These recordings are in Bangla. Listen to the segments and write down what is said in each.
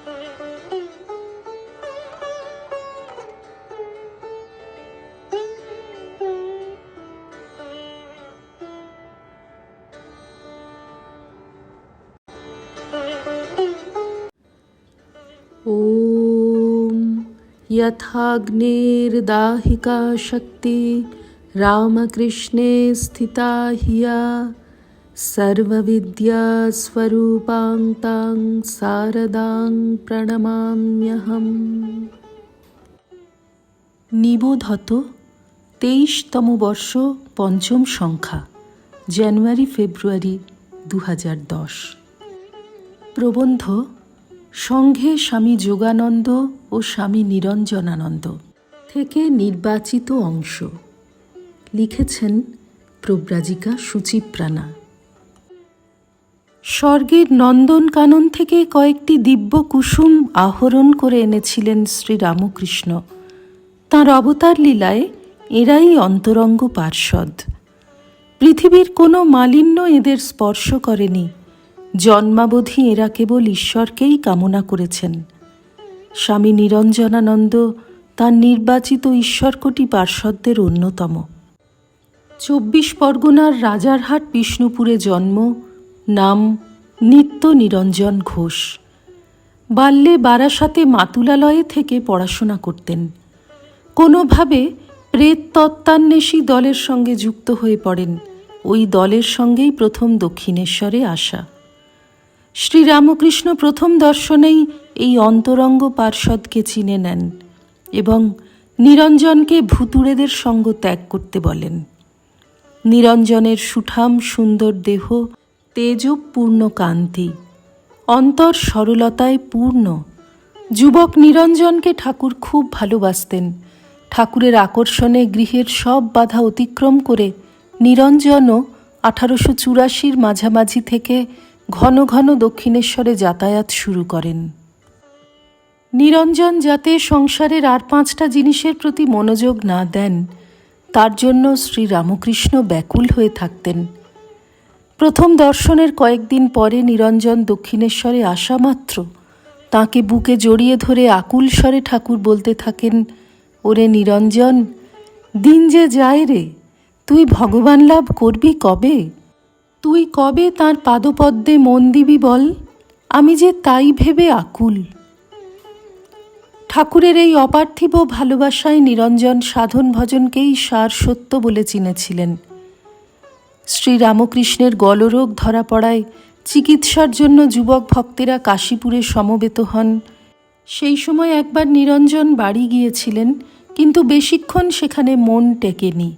ॐ यथाग्निर्दाहिका शक्ति रामकृष्णे स्थिता हिया सर्वविद्यास्वरूपां तां शारदां प्रणमाम्यहम्। নিবোধত 23তম বর্ষ, পঞ্চম সংখ্যা, জানুয়ারি ফেব্রুয়ারি 2010। প্রবন্ধ সংঘে স্বামী যোগানন্দ ও স্বামী নিরঞ্জনানন্দ থেকে নির্বাচিত অংশ। লিখেছেন প্রব্রাজিকা সুচিপ্রানা। স্বর্গের নন্দনকানন থেকে কয়েকটি দিব্য কুসুম আহরণ করে এনেছিলেন শ্রীরামকৃষ্ণ। তাঁর অবতার লীলায় এরাই অন্তরঙ্গ পার্ষদ। পৃথিবীর কোনো মালিন্য এদের স্পর্শ করেনি। জন্মাবধি এরা কেবল ঈশ্বরকেই কামনা করেছেন। স্বামী নিরঞ্জনানন্দ তাঁর নির্বাচিত ঈশ্বরকোটি পার্ষদদের অন্যতম। 24 পরগনার রাজারহাট বিষ্ণুপুরে জন্ম। নাম নিত্য নিরঞ্জন ঘোষ। বাল্যে বারাসাতে মাতুলালয়ে থেকে পড়াশোনা করতেন। কোনোভাবে প্রেত তত্ত্বান্বেষী দলের সঙ্গে যুক্ত হয়ে পড়েন। ওই দলের সঙ্গেই প্রথম দক্ষিণেশ্বরে আসা। শ্রীরামকৃষ্ণ প্রথম দর্শনেই এই অন্তরঙ্গ পার্ষদকে চিনে নেন এবং নিরঞ্জনকে ভুতুড়েদের সঙ্গ ত্যাগ করতে বলেন। নিরঞ্জনের সুঠাম সুন্দর দেহ, তেজপূর্ণ কান্তি, অন্তর সরলতায় পূর্ণ। যুবক নিরঞ্জনকে ঠাকুর খুব ভালোবাসতেন। ঠাকুরের আকর্ষণে গৃহের সব বাধা অতিক্রম করে নিরঞ্জনও 1884 মাঝামাঝি থেকে ঘন ঘন দক্ষিণেশ্বরে যাতায়াত শুরু করেন। নিরঞ্জন যাতে সংসারের আর 5টা জিনিসের প্রতি মনোযোগ না দেন, তার জন্য শ্রীরামকৃষ্ণ ব্যাকুল হয়ে থাকতেন। প্রথম দর্শনের কয়েকদিন পরে নিরঞ্জন দক্ষিণেশ্বরে আসা মাত্র তাঁকে বুকে জড়িয়ে ধরে আকুল স্বরে ঠাকুর বলতে থাকেন, ওরে নিরঞ্জন, দিন যে যায় রে, তুই ভগবান লাভ করবি কবে? তুই কবে তাঁর পাদপদ্মে মন দিবি বল? আমি যে তাই ভেবে আকুল। ঠাকুরের এই অপার্থিব ভালোবাসায় নিরঞ্জন সাধন ভজনকেই সার সত্য বলে চিনেছিলেন। শ্রীরামকৃষ্ণের গলরোগ ধরা পড়ায় চিকিৎসার জন্য যুবক ভক্তেরা কাশীপুরে সমবেত হন। সেই সময় একবার নিরঞ্জন বাড়ি গিয়েছিলেন, কিন্তু বেশিক্ষণ সেখানে মন টেকেনি।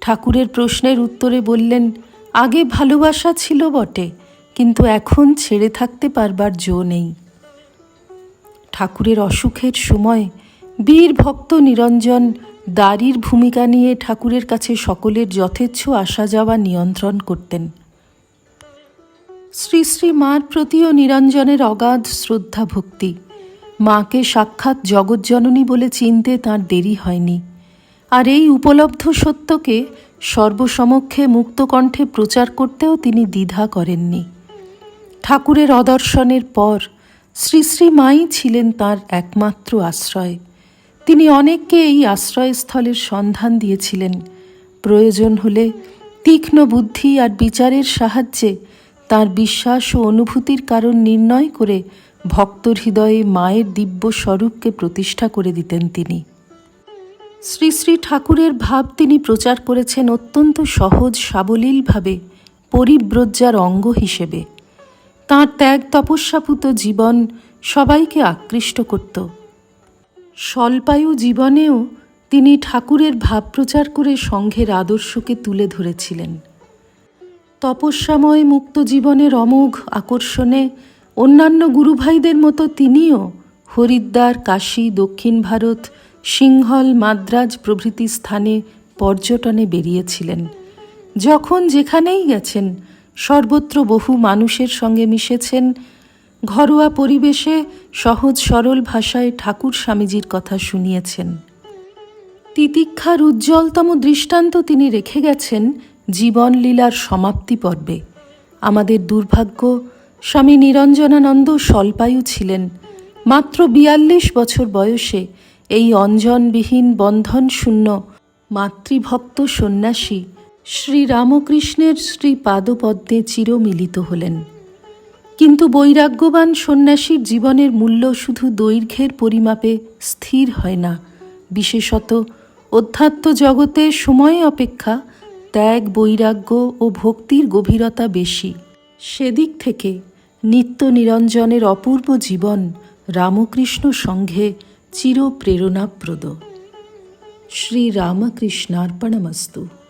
ঠাকুরের প্রশ্নের উত্তরে বললেন, আগে ভালোবাসা ছিল বটে, কিন্তু এখন ছেড়ে থাকতে পারবার জো নেই। ঠাকুরের অসুখের সময় বীর ভক্ত নিরঞ্জন দাঁড়ির ভূমিকা নিয়ে ঠাকুরের কাছে সকলের যথেচ্ছ আসা যাওয়া নিয়ন্ত্রণ করতেন। শ্রী শ্রী মার প্রতিও নিরঞ্জনের অগাধ শ্রদ্ধা ভক্তি। মাকে সাক্ষাৎ জগজ্জননী বলে চিনতে তাঁর দেরি হয়নি। আর এই উপলব্ধ সত্যকে সর্বসমক্ষে মুক্তকণ্ঠে প্রচার করতেও তিনি দ্বিধা করেননি। ঠাকুরের অদর্শনের পর শ্রী শ্রী মাই ছিলেন তাঁর একমাত্র আশ্রয়। তিনি অনেককে এই আশ্রয়স্থলের সন্ধান দিয়েছিলেন। প্রয়োজন হলে তীক্ষ্ণ বুদ্ধি আর বিচারের সাহায্যে তাঁর বিশ্বাস ও অনুভূতির কারণ নির্ণয় করে ভক্তর হৃদয়ে মায়ের দিব্য স্বরূপকে প্রতিষ্ঠা করে দিতেন তিনি। শ্রী শ্রী ঠাকুরের ভাব তিনি প্রচার করেছেন অত্যন্ত সহজ সাবলীলভাবে, পরিব্রজ্যার অঙ্গ হিসেবে। তাঁর ত্যাগ তপস্যাপুত জীবন সবাইকে আকৃষ্ট করত। স্বল্পায়ু জীবনেও তিনি ঠাকুরের ভাব প্রচার করে সংঘের আদর্শকে তুলে ধরেছিলেন। তপস্যাময় মুক্ত জীবনের অমোঘ আকর্ষণে অন্যান্য গুরুভাইদের মতো তিনিও হরিদ্বার, কাশী, দক্ষিণ ভারত, সিংহল, মাদ্রাজ প্রভৃতি স্থানে পর্যটনে বেরিয়েছিলেন। যখন যেখানেই গেছেন সর্বত্র বহু মানুষের সঙ্গে মিশেছেন। ঘরোয়া পরিবেশে সহজ সরল ভাষায় ঠাকুর স্বামীজির কথা শুনিয়েছেন। তিতিক্ষার উজ্জ্বলতম দৃষ্টান্ত তিনি রেখে গেছেন জীবনলীলার সমাপ্তি পর্বে। আমাদের দুর্ভাগ্য, স্বামী নিরঞ্জনানন্দ স্বল্পায়ু ছিলেন। মাত্র ৪২ বছর বয়সে এই অঞ্জনবিহীন বন্ধনশূন্য মাতৃভক্ত সন্ন্যাসী শ্রীরামকৃষ্ণের শ্রীপাদপদ্মে চিরমিলিত হলেন। কিন্তু বৈরাগ্যবান সন্ন্যাসীর জীবনের মূল্য শুধু দৈর্ঘ্যের পরিমাপে স্থির হয় না, বিশেষত অধ্যাত্ম জগতে সময় অপেক্ষা ত্যাগ, বৈরাগ্য ও ভক্তির গভীরতা বেশি। সেদিক থেকে নিত্য নিরঞ্জনের অপূর্ব জীবন রামকৃষ্ণ সংঘে চিরপ্রেরণাপ্রদ। শ্রীরামকৃষ্ণার্পণমস্তু।